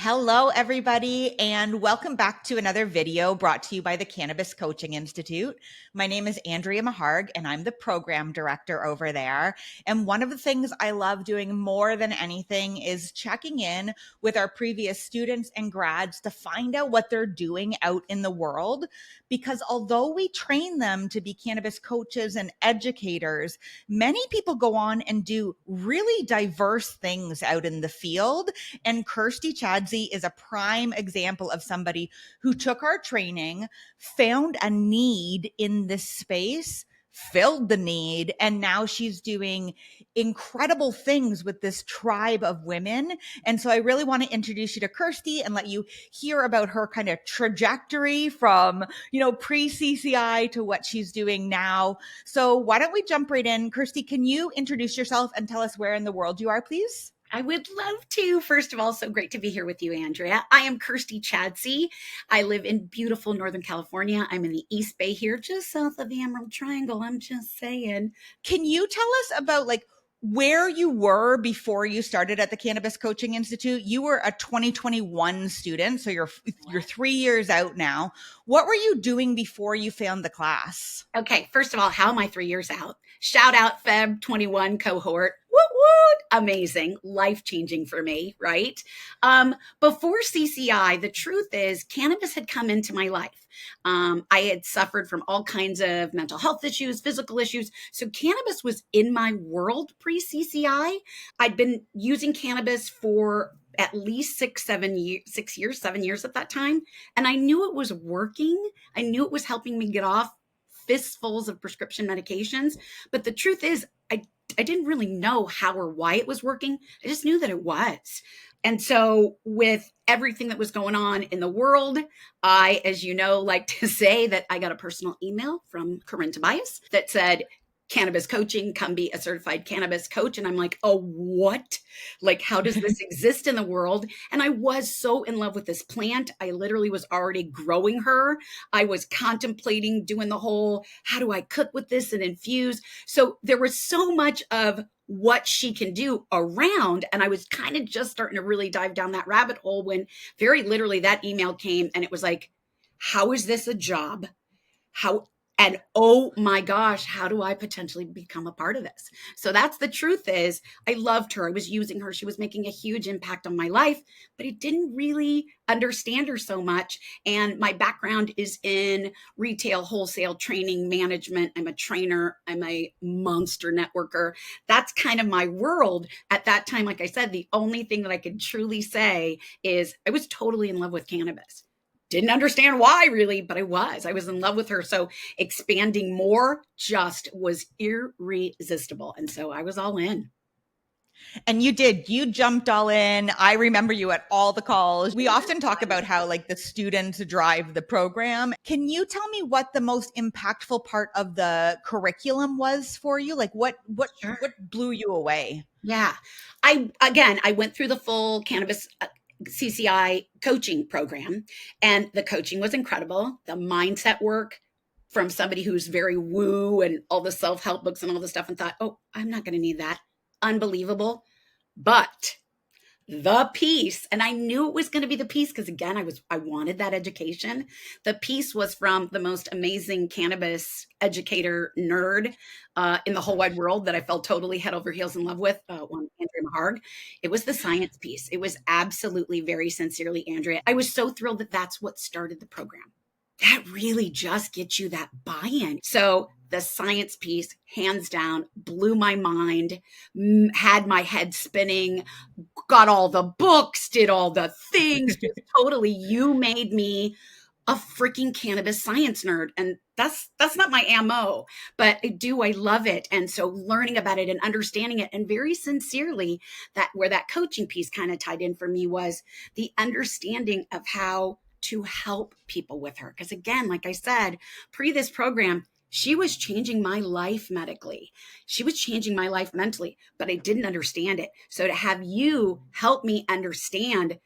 Hello, everybody, and welcome back to another video brought to you by the Cannabis Coaching Institute. My name is Andrea Maharg, and I'm the program director over there. And one of the things I love doing more than anything is checking in with our previous students and grads to find out what they're doing out in the world. Because although we train them to be cannabis coaches and educators, many people go on and do really diverse things out in the field. And Kirstie Chadsey is a prime example of somebody who took our training, found a need in this space, filled the need, and now she's doing incredible things with this tribe of women. And so I really want to introduce you to Kirstie and let you hear about her kind of trajectory from, pre-CCI to what she's doing now. So why don't we jump right in? Kirstie, can you introduce yourself and tell us where in the world you are, please? I would love to. First of all, so great to be here with you, Andrea. I am Kirstie Chadsey. I live in beautiful Northern California. I'm in the East Bay here, just south of the Emerald Triangle. I'm just saying. Can you tell us about where you were before you started at the Cannabis Coaching Institute? You were a 2021 student, so you're 3 years out now. What were you doing before you found the class? Okay, first of all, how am I 3 years out? Shout out Feb 21 cohort. Woot woot! Amazing, life-changing for me, right? Before CCI, the truth is cannabis had come into my life. I had suffered from all kinds of mental health issues, physical issues. So cannabis was in my world pre-CCI. I'd been using cannabis for at least 7 years at that time. And I knew it was working. I knew it was helping me get off fistfuls of prescription medications. But the truth is, I didn't really know how or why it was working. I just knew that it was. And so with everything that was going on in the world, I, as you know, like to say that I got a personal email from Corinne Tobias that said, Cannabis Coaching, come be a certified cannabis coach. And I'm like, oh, what? Like, how does this exist in the world? And I was so in love with this plant. I literally was already growing her. I was contemplating doing the whole, how do I cook with this and infuse? So there was so much of what she can do around. And I was kind of just starting to really dive down that rabbit hole when very literally that email came and it was like, how is this a job? And oh my gosh, how do I potentially become a part of this? So that's the truth is I loved her. I was using her. She was making a huge impact on my life, but I didn't really understand her so much. And my background is in retail, wholesale, training, management. I'm a trainer. I'm a monster networker. That's kind of my world. At that time, like I said, the only thing that I could truly say is I was totally in love with cannabis. Didn't understand why really, but I was in love with her. So expanding more just was irresistible. And so I was all in. And you jumped all in. I remember you at all the calls. We often talk about how the students drive the program. Can you tell me what the most impactful part of the curriculum was for you? What blew you away? Yeah. I went through the full cannabis CCI coaching program, and the coaching was incredible. The mindset work from somebody who's very woo and all the self-help books and all the stuff, and thought, oh, I'm not going to need that. Unbelievable. But the piece, and I knew it was going to be the piece because again, I wanted that education. The piece was from the most amazing cannabis educator nerd in the whole wide world that I fell totally head over heels in love with, one Andrea Maharg. It was the science piece. It was absolutely very sincerely Andrea. I was so thrilled that that's what started the program. That really just gets you that buy-in. So the science piece, hands down, blew my mind, had my head spinning, got all the books, did all the things, just totally, you made me a freaking cannabis science nerd. And that's not my MO, but I love it. And so learning about it and understanding it, and very sincerely, that where that coaching piece kind of tied in for me was the understanding of how to help people with her. Because again, like I said, pre this program, she was changing my life medically. She was changing my life mentally, but I didn't understand it. So to have you help me understand,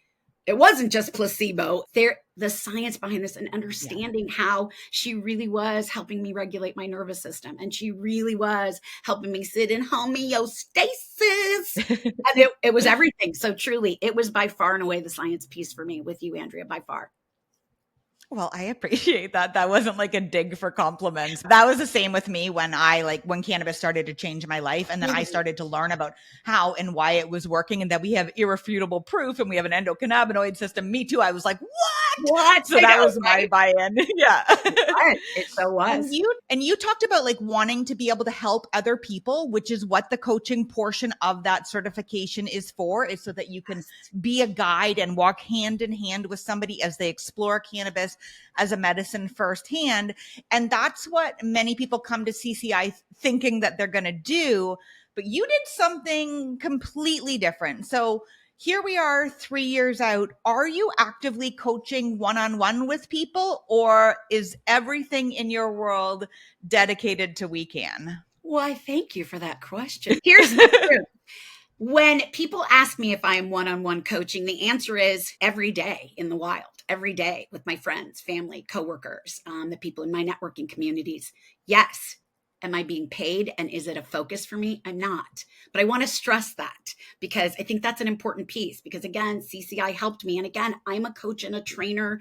it wasn't just placebo. The science behind this and understanding how she really was helping me regulate my nervous system. And she really was helping me sit in homeostasis. And it was everything. So truly, it was by far and away the science piece for me with you, Andrea, by far. Well, I appreciate that. That wasn't like a dig for compliments. That was the same with me when when cannabis started to change my life. And then I started to learn about how and why it was working, and that we have irrefutable proof and we have an endocannabinoid system. Me too. I was like, what? So that was my buy-in. Yeah. It so was. And you talked about like wanting to be able to help other people, which is what the coaching portion of that certification is for, is so that you can be a guide and walk hand in hand with somebody as they explore cannabis as a medicine firsthand. And that's what many people come to CCI thinking that they're going to do, but you did something completely different. So here we are 3 years out. Are you actively coaching one-on-one with people, or is everything in your world dedicated to WeCan? Well, I thank you for that question. Here's the truth. When people ask me if I am one-on-one coaching, the answer is every day in the wild, every day with my friends, family, coworkers, the people in my networking communities. Yes. Am I being paid? And is it a focus for me? I'm not. But I want to stress that because I think that's an important piece, because again, CCI helped me. And again, I'm a coach and a trainer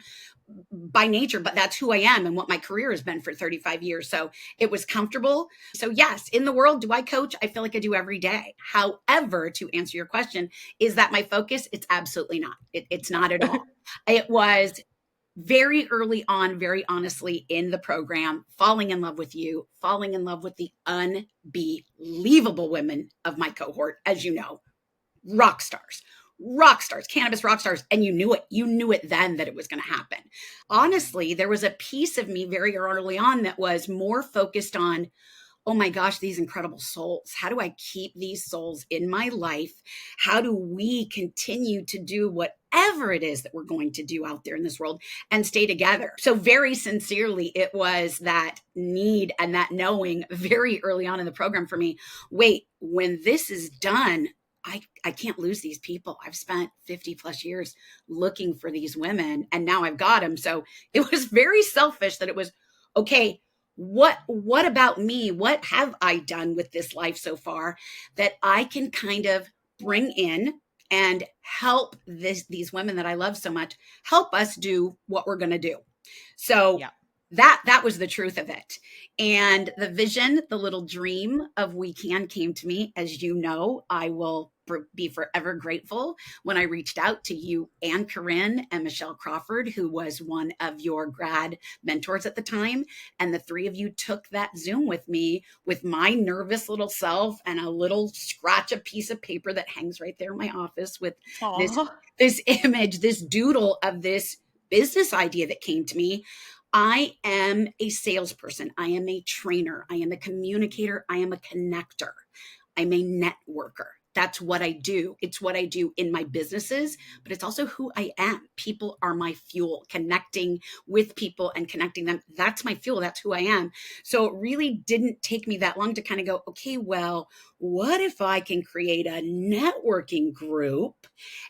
by nature, but that's who I am and what my career has been for 35 years. So it was comfortable. So yes, in the world, do I coach? I feel like I do every day. However, to answer your question, is that my focus? It's absolutely not. It's not at all. It was very early on, very honestly, in the program, falling in love with you, falling in love with the unbelievable women of my cohort, as you know, rock stars, cannabis rock stars. And you knew it then that it was going to happen. Honestly, there was a piece of me very early on that was more focused on, oh my gosh, these incredible souls. How do I keep these souls in my life? How do we continue to do whatever it is that we're going to do out there in this world and stay together? So very sincerely, it was that need and that knowing very early on in the program for me, wait, when this is done, I can't lose these people. I've spent 50 plus years looking for these women and now I've got them. So it was very selfish that it was, okay, what about me? What have I done with this life so far that I can kind of bring in and help these women that I love so much, help us do what we're going to do. So that was the truth of it. And the vision, the little dream of WeCan came to me. As you know, I will be forever grateful when I reached out to you and Corinne and Michelle Crawford, who was one of your grad mentors at the time. And the three of you took that Zoom with me with my nervous little self and a little scratch a piece of paper that hangs right there in my office with this image, this doodle of this business idea that came to me. I am a salesperson. I am a trainer. I am a communicator. I am a connector. I'm a networker. That's what I do. It's what I do in my businesses, but it's also who I am. People are my fuel. Connecting with people and connecting them, that's my fuel. That's who I am. So it really didn't take me that long to kind of go, okay, well, what if I can create a networking group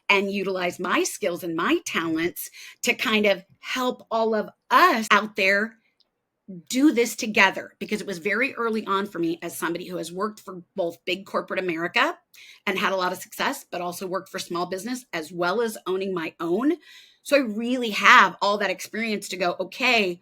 and utilize my skills and my talents to kind of help all of us out there do this together? Because it was very early on for me as somebody who has worked for both big corporate America and had a lot of success, but also worked for small business as well as owning my own. So I really have all that experience to go, okay,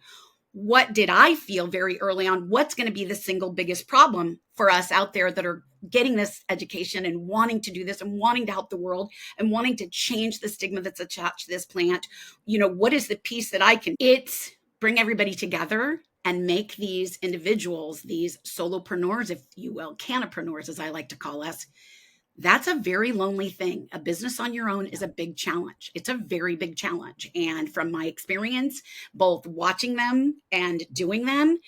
what did I feel very early on? What's going to be the single biggest problem for us out there that are getting this education and wanting to do this and wanting to help the world and wanting to change the stigma that's attached to this plant? You know, what is the piece that I can? It's bring everybody together and make these individuals, these solopreneurs, if you will, cannapreneurs, as I like to call us. That's a very lonely thing. A business on your own is a big challenge. It's a very big challenge. And from my experience, both watching them and doing them,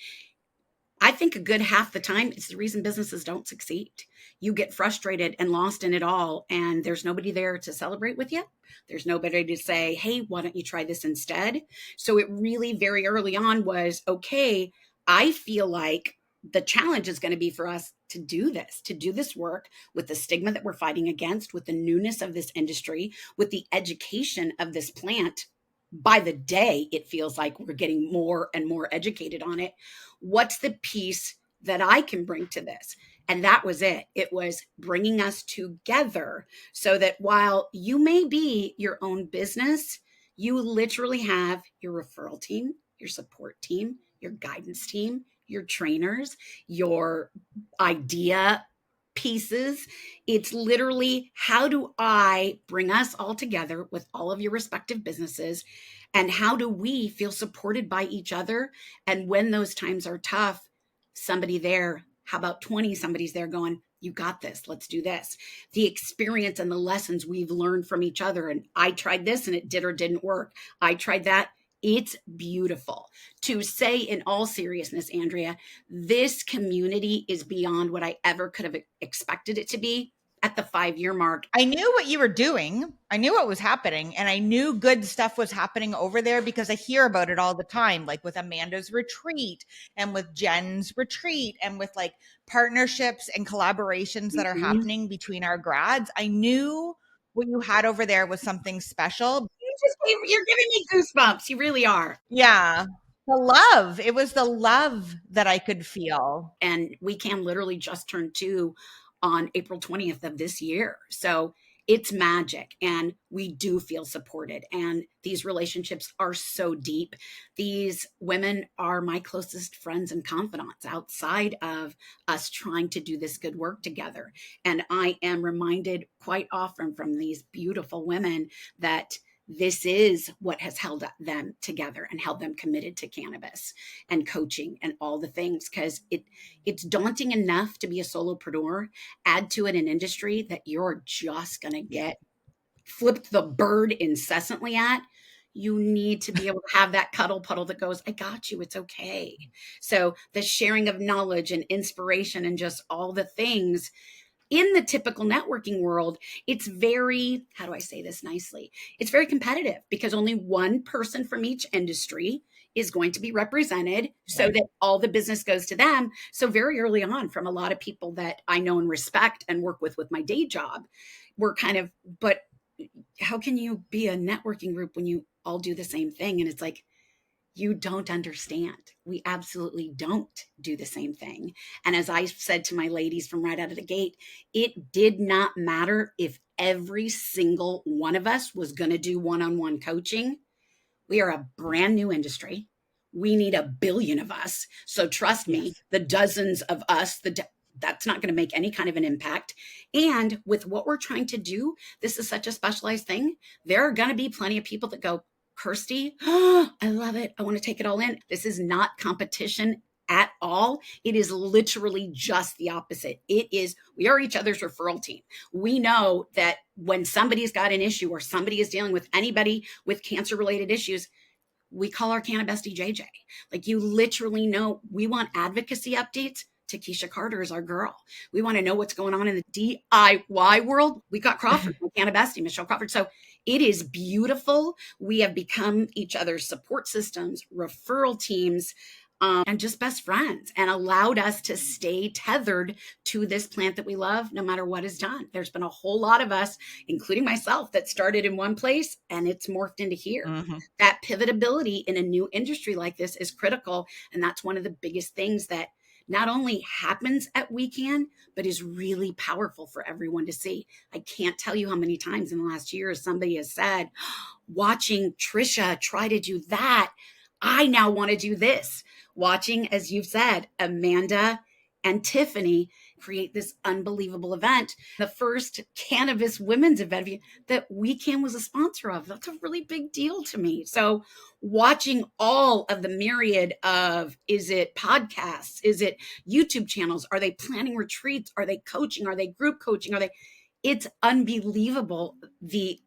I think a good half the time, it's the reason businesses don't succeed. You get frustrated and lost in it all, and there's nobody there to celebrate with you. There's nobody to say, hey, why don't you try this instead? So it really very early on was, okay, I feel like the challenge is going to be for us to do this work with the stigma that we're fighting against, with the newness of this industry, with the education of this plant. By the day, it feels like we're getting more and more educated on it. What's the piece that I can bring to this? And that was it. It was bringing us together so that while you may be your own business, you literally have your referral team, your support team, your guidance team, your trainers, your idea pieces. It's literally, how do I bring us all together with all of your respective businesses? And how do we feel supported by each other? And when those times are tough, somebody there, how about 20 somebody's there going, you got this, let's do this. The experience and the lessons we've learned from each other. And I tried this and it did or didn't work. I tried that. It's beautiful. To say in all seriousness, Andrea, this community is beyond what I ever could have expected it to be at the 5-year mark. I knew what you were doing. I knew what was happening, and I knew good stuff was happening over there because I hear about it all the time, like with Amanda's retreat and with Jen's retreat and with like partnerships and collaborations that are happening between our grads. I knew what you had over there was something special. You're giving me goosebumps. You really are. Yeah. The love. It was the love that I could feel. And we can literally just turn 2 on April 20th of this year. So it's magic, and we do feel supported. And these relationships are so deep. These women are my closest friends and confidants outside of us trying to do this good work together. And I am reminded quite often from these beautiful women that this is what has held them together and held them committed to cannabis and coaching and all the things, because it's daunting enough to be a solopreneur. Add to it an industry that you're just going to get flipped the bird incessantly at. You need to be able to have that cuddle puddle that goes, I got you, it's okay. So the sharing of knowledge and inspiration and just all the things. In the typical networking world, it's very, how do I say this nicely? It's very competitive because only one person from each industry is going to be represented so that all the business goes to them. So very early on, from a lot of people that I know and respect and work with my day job, we're kind of, but how can you be a networking group when you all do the same thing? And it's like, you don't understand. We absolutely don't do the same thing. And as I said to my ladies from right out of the gate, it did not matter if every single one of us was going to do one-on-one coaching. We are a brand new industry. We need 1 billion of us. So trust me, the dozens of us, that's not going to make any kind of an impact. And with what we're trying to do, this is such a specialized thing. There are going to be plenty of people that go, Kirstie, oh, I love it. I want to take it all in. This is not competition at all. It is literally just the opposite. It is, we are each other's referral team. We know that when somebody's got an issue or somebody is dealing with anybody with cancer related issues, we call our Cannabis JJ. Like, you literally know, we want advocacy updates. Takesha Carter is our girl. We want to know what's going on in the DIY world. We got Crawford, Cannabis, Michelle Crawford. So it is beautiful. We have become each other's support systems, referral teams, and just best friends, and allowed us to stay tethered to this plant that we love no matter what is done. There's been a whole lot of us, including myself, that started in one place and it's morphed into here. That pivotability in a new industry like this is critical. And that's one of the biggest things that not only happens at WeCan, but is really powerful for everyone to see. I can't tell you how many times in the last year somebody has said, watching Trisha try to do that, I now want to do this. Watching, as you've said, Amanda and Tiffany create this unbelievable event, the first cannabis women's event that WeCan was a sponsor of. That's a really big deal to me. So watching all of the myriad of, is it podcasts? Is it YouTube channels? Are they planning retreats? Are they coaching? Are they group coaching? It's unbelievable, the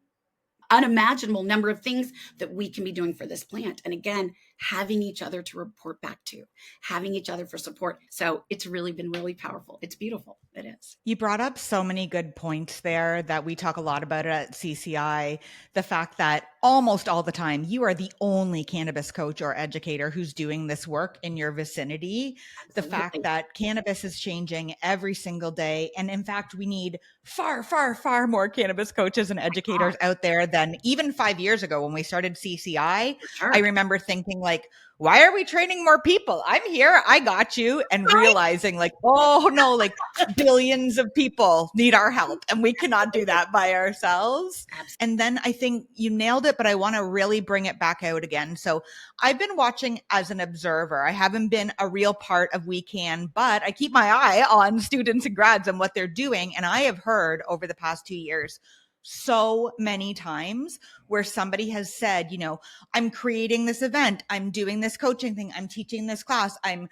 unimaginable number of things that we can be doing for this plant. And again, having each other to report back to, having each other for support. So it's really been really powerful. It's beautiful. It is. You brought up so many good points there that we talk a lot about at CCI. The fact that almost all the time you are the only cannabis coach or educator who's doing this work in your vicinity. Absolutely. The fact that cannabis is changing every single day. And in fact, we need far, far, far more cannabis coaches and educators out there than even 5 years ago when we started CCI. Sure. I remember thinking like, why are we training more people? I'm here. I got you. And realizing like, oh no, like billions of people need our help and we cannot do that by ourselves. Absolutely. And then I think you nailed it, but I want to really bring it back out again. So I've been watching as an observer. I haven't been a real part of WeCan, but I keep my eye on students and grads and what they're doing. And I have heard over the past 2 years so many times where somebody has said, you know, I'm creating this event, I'm doing this coaching thing, I'm teaching this class, I'm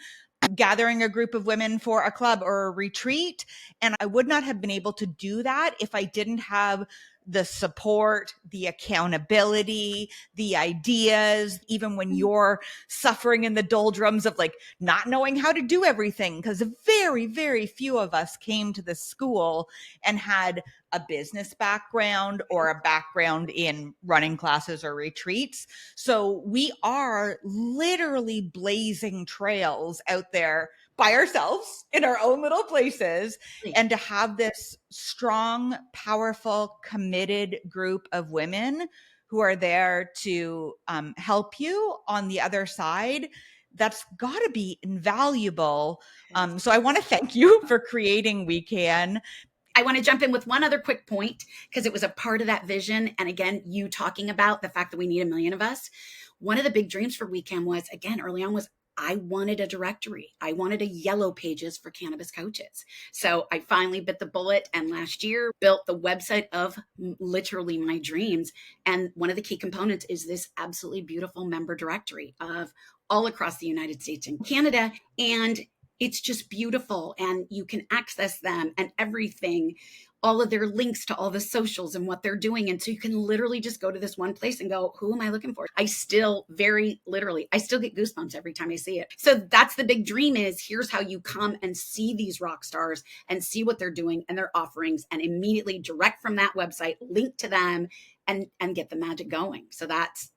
gathering a group of women for a club or a retreat. And I would not have been able to do that if I didn't have the support, the accountability, the ideas, even when you're suffering in the doldrums of like not knowing how to do everything, because very, very few of us came to the school and had a business background or a background in running classes or retreats. So we are literally blazing trails out there by ourselves in our own little places. And to have this strong, powerful, committed group of women who are there to help you on the other side, that's got to be invaluable. So I want to thank you for creating WeCan. I want to jump in with one other quick point because it was a part of that vision. And again, you talking about the fact that we need 1 million of us. One of the big dreams for WeCan was, again, early on was I wanted a directory. I wanted a yellow pages for cannabis coaches. So I finally bit the bullet and last year built the website of literally my dreams. And one of the key components is this absolutely beautiful member directory of all across the United States and Canada. And it's just beautiful and you can access them and everything, all of their links to all the socials and what they're doing. And so you can literally just go to this one place and go, who am I looking for? I still very literally, I still get goosebumps every time I see it. So that's the big dream is here's how you come and see these rock stars and see what they're doing and their offerings and immediately direct from that website, link to them and get the magic going. So that's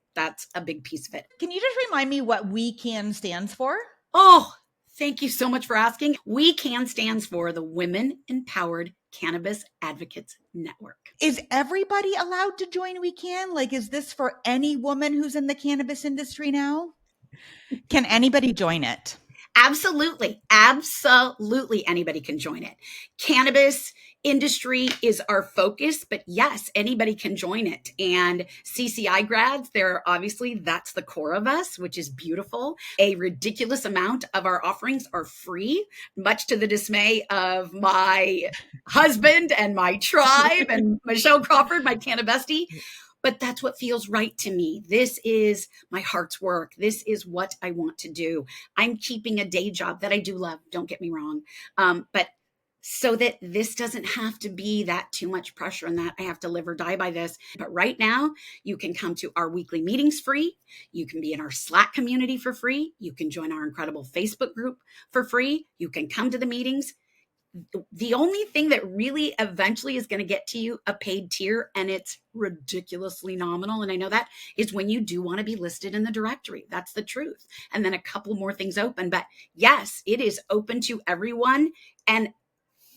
a big piece of it. Can you just remind me what WeCan stands for? Oh, thank you so much for asking. WeCan stands for the Women Empowered Cannabis Advocates Network. Is everybody allowed to join WeCan? Like, is this for any woman who's in the cannabis industry now? Can anybody join it? Absolutely. Absolutely. Anybody can join it. Cannabis industry is our focus, but yes, anybody can join it. And CCI grads, that's the core of us, which is beautiful. A ridiculous amount of our offerings are free, much to the dismay of my husband and my tribe and Michelle Crawford, my Canna bestie. But that's what feels right to me. This is my heart's work. This is what I want to do. I'm keeping a day job that I do love. Don't get me wrong. But so that this doesn't have to be that too much pressure and that I have to live or die by this. But right now, you can come to our weekly meetings free. You can be in our Slack community for free. You can join our incredible Facebook group for free. You can come to the meetings. The only thing that really eventually is going to get to you a paid tier, and it's ridiculously nominal, and I know that, is when you do want to be listed in the directory. That's the truth. And then a couple more things open. But yes, it is open to everyone and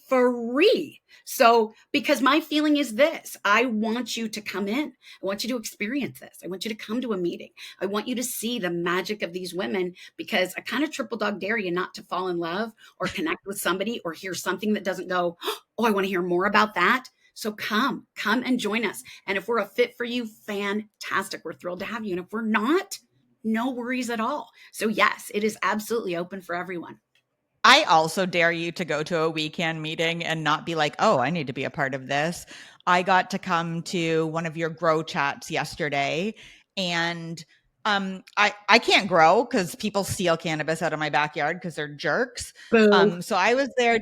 free. So, because my feeling is this, I want you to come in. I want you to experience this. I want you to come to a meeting. I want you to see the magic of these women, because I kind of triple dog dare you not to fall in love or connect with somebody or hear something that doesn't go, oh, I want to hear more about that. So come and join us. And if we're a fit for you, fantastic. We're thrilled to have you. And if we're not, no worries at all. So yes, it is absolutely open for everyone. I also dare you to go to a WeCan meeting and not be like, oh, I need to be a part of this. I got to come to one of your grow chats yesterday, and I can't grow because people steal cannabis out of my backyard because they're jerks. So I was there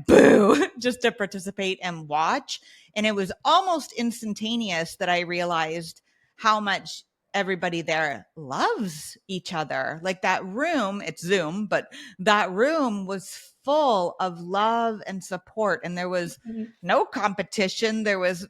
boo, just to participate and watch. And it was almost instantaneous that I realized how much everybody there loves each other. Like that room, it's Zoom, but that room was full of love and support. And there was no competition. There was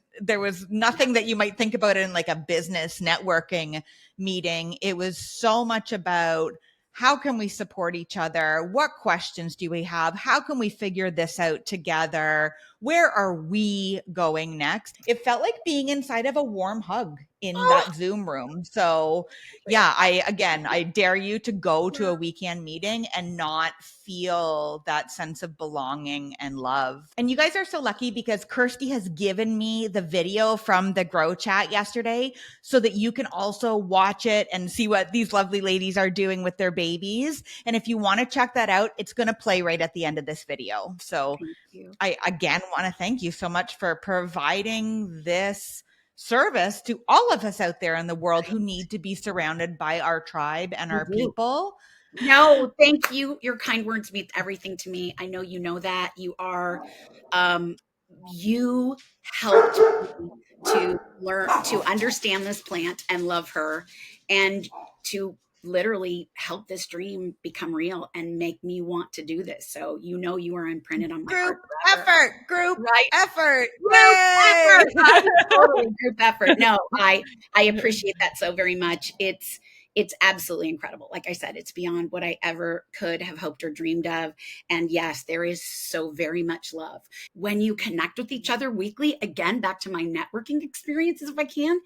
nothing that you might think about in like a business networking meeting. It was so much about how can we support each other? What questions do we have? How can we figure this out together? Where are we going next? It felt like being inside of a warm hug in Oh, that Zoom room. So, yeah, I dare you to go to a weekend meeting and not feel that sense of belonging and love. And you guys are so lucky because Kirstie has given me the video from the Grow Chat yesterday so that you can also watch it and see what these lovely ladies are doing with their babies. And if you want to check that out, it's going to play right at the end of this video. So thank you. I again want to thank you so much for providing this service to all of us out there in the world who need to be surrounded by our tribe and You our do. people. No, thank you. Your kind words mean everything to me. I know you know that. You are, um, you helped me to learn to understand this plant and love her, and to literally help this dream become real and make me want to do this. So you know you are imprinted on my Group heart forever. group Right? effort. Group Yay! effort, right? Totally group effort. No, I appreciate that so very much. It's absolutely incredible. Like I said, it's beyond what I ever could have hoped or dreamed of. And yes, there is so very much love. When you connect with each other weekly, again, back to my networking experiences, if I can,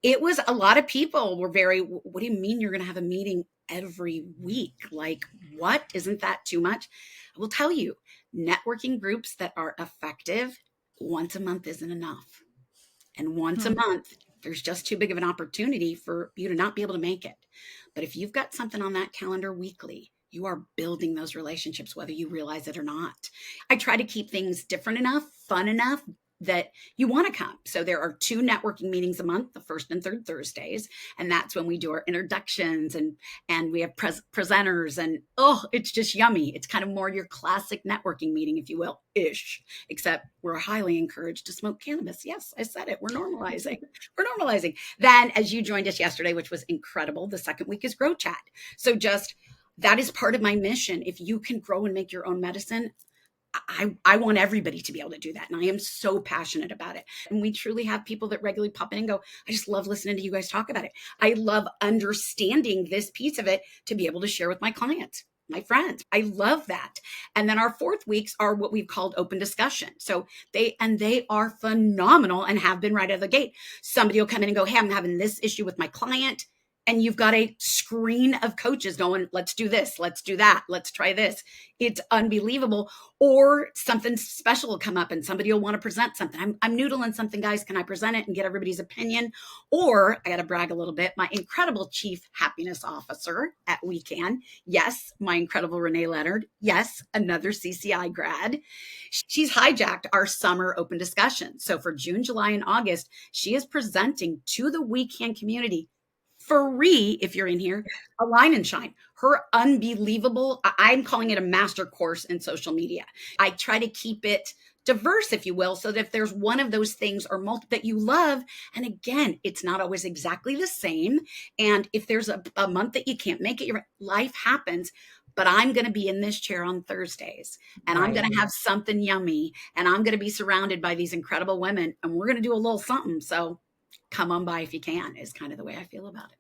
it was a lot of people were very, what do you mean you're going to have a meeting every week? Like, what? Isn't that too much? I will tell you, networking groups that are effective, once a month isn't enough. And once a month, there's just too big of an opportunity for you to not be able to make it. But if you've got something on that calendar weekly, you are building those relationships, whether you realize it or not. I try to keep things different enough, fun enough that you want to come. So there are 2 networking meetings a month, the first and third Thursdays, and that's when we do our introductions and we have presenters, and oh, it's just yummy. It's kind of more your classic networking meeting, if you will, ish, except we're highly encouraged to smoke cannabis. Yes, I said it. We're normalizing. We're normalizing. Then, as you joined us yesterday, which was incredible, the second week is Grow Chat. So just that is part of my mission. If you can grow and make your own medicine, I want everybody to be able to do that. And I am so passionate about it. And we truly have people that regularly pop in and go, I just love listening to you guys talk about it. I love understanding this piece of it to be able to share with my clients, my friends. I love that. And then our 4th weeks are what we've called open discussion. So they are phenomenal and have been right out of the gate. Somebody will come in and go, hey, I'm having this issue with my client. And you've got a screen of coaches going, let's do this, let's do that, let's try this. It's unbelievable. Or something special will come up and somebody will want to present something. I'm noodling something, guys. Can I present it and get everybody's opinion? Or I got to brag a little bit. My incredible chief happiness officer at WeCan. Yes, my incredible Renee Leonard. Yes, another CCI grad. She's hijacked our summer open discussion. So for June, July, and August, she is presenting to the WeCan community free, if you're in here, a line and shine. Her unbelievable, I'm calling it a master course in social media. I try to keep it diverse, if you will, so that if there's one of those things or multiple that you love, and again, it's not always exactly the same. And if there's a month that you can't make it, life happens. But I'm going to be in this chair on Thursdays, and I'm going to have something yummy, and I'm going to be surrounded by these incredible women, and we're going to do a little something. So come on by if you can, is kind of the way I feel about it.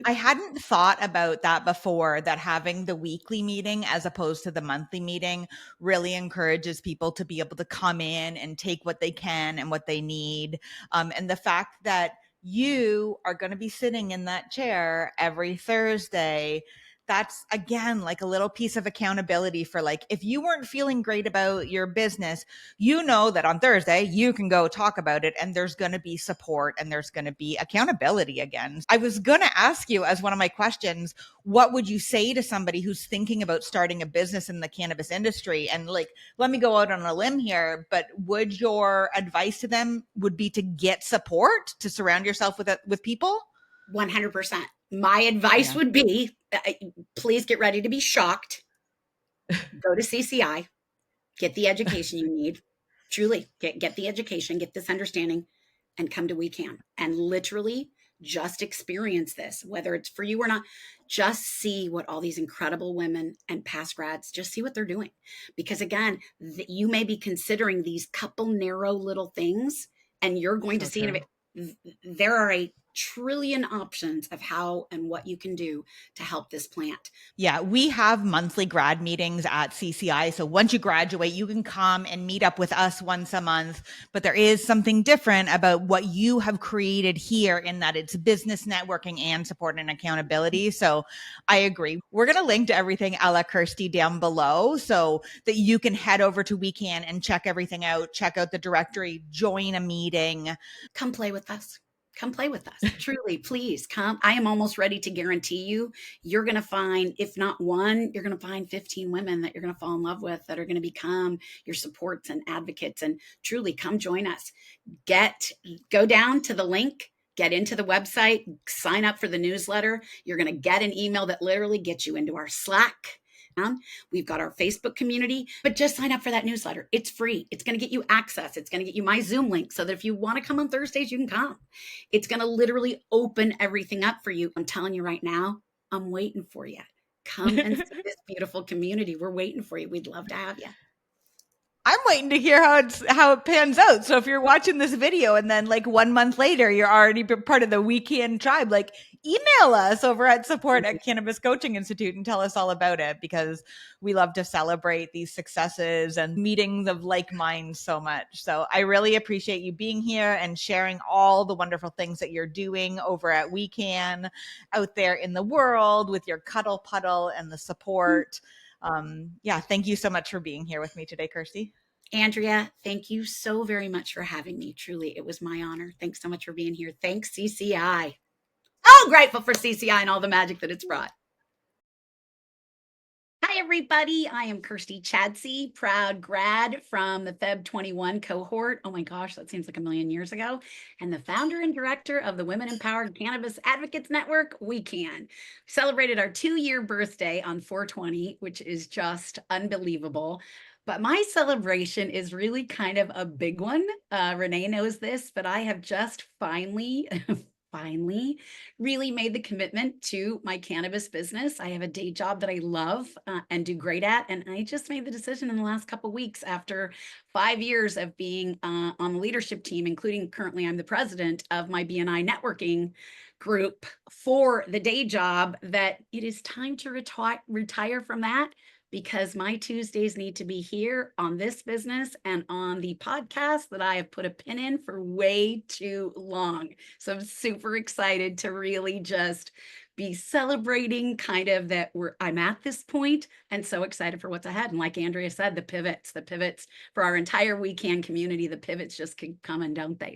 I hadn't thought about that before, that having the weekly meeting as opposed to the monthly meeting really encourages people to be able to come in and take what they can and what they need. And the fact that you are going to be sitting in that chair every Thursday, that's again like a little piece of accountability for, like, if you weren't feeling great about your business, you know that on Thursday you can go talk about it and there's going to be support and there's going to be accountability again. I was going to ask you as one of my questions, what would you say to somebody who's thinking about starting a business in the cannabis industry? And like, let me go out on a limb here, but would your advice to them would be to get support, to surround yourself with people? 100%. My advice would be, please get ready to be shocked. Go to CCI, get the education you need. Truly, get the education, get this understanding, and come to WeCan. And literally, just experience this, whether it's for you or not. Just see what all these incredible women and past grads, just see what they're doing. Because again, you may be considering these couple narrow little things, and you're going to So see true. there are a trillion options of how and what you can do to help this plant. Yeah, we have monthly grad meetings at CCI. So once you graduate, you can come and meet up with us once a month. But there is something different about what you have created here in that it's business networking and support and accountability. So I agree. We're going to link to everything a la Kirstie down below so that you can head over to WeCan and check everything out, check out the directory, join a meeting. Come play with us. Come play with us. Truly, please come. I am almost ready to guarantee you, you're going to find, if not one, you're going to find 15 women that you're going to fall in love with that are going to become your supports and advocates. And truly, come join us. Go down to the link, get into the website, sign up for the newsletter. You're going to get an email that literally gets you into our Slack. We've got our Facebook community, but just sign up for that newsletter. It's free. It's going to get you access. It's going to get you my Zoom link so that if you want to come on Thursdays, you can come. It's going to literally open everything up for you. I'm telling you right now, I'm waiting for you. Come and see this beautiful community. We're waiting for you. We'd love to have you. I'm waiting to hear how it pans out. So if you're watching this video and then like 1 month later, you're already part of the WeCan tribe, like email us over at support at Cannabis Coaching Institute and tell us all about it, because we love to celebrate these successes and meetings of like minds so much. So I really appreciate you being here and sharing all the wonderful things that you're doing over at WeCan out there in the world with your cuddle puddle and the support. Yeah, thank you so much for being here with me today, Kirstie. Andrea, thank you so very much for having me. Truly, it was my honor. Thanks so much for being here. Thanks, CCI. Oh, grateful for CCI and all the magic that it's brought. Hi, everybody. I am Kirstie Chadsey, proud grad from the Feb 21 cohort. Oh my gosh, that seems like a million years ago. And the founder and director of the Women Empowered Cannabis Advocates Network, WeCan. We celebrated our 2-year birthday on 4/20, which is just unbelievable. But my celebration is really kind of a big one. Renee knows this, but I have just finally really made the commitment to my cannabis business. I have a day job that I love and do great at. And I just made the decision in the last couple of weeks, after 5 years of being on the leadership team, including currently I'm the president of my BNI networking group for the day job, that it is time to retire from that, because my Tuesdays need to be here on this business and on the podcast that I have put a pin in for way too long. So I'm super excited to really just be celebrating kind of that I'm at this point, and so excited for what's ahead. And like Andrea said, the pivots for our entire WeCan community, the pivots just keep coming, don't they?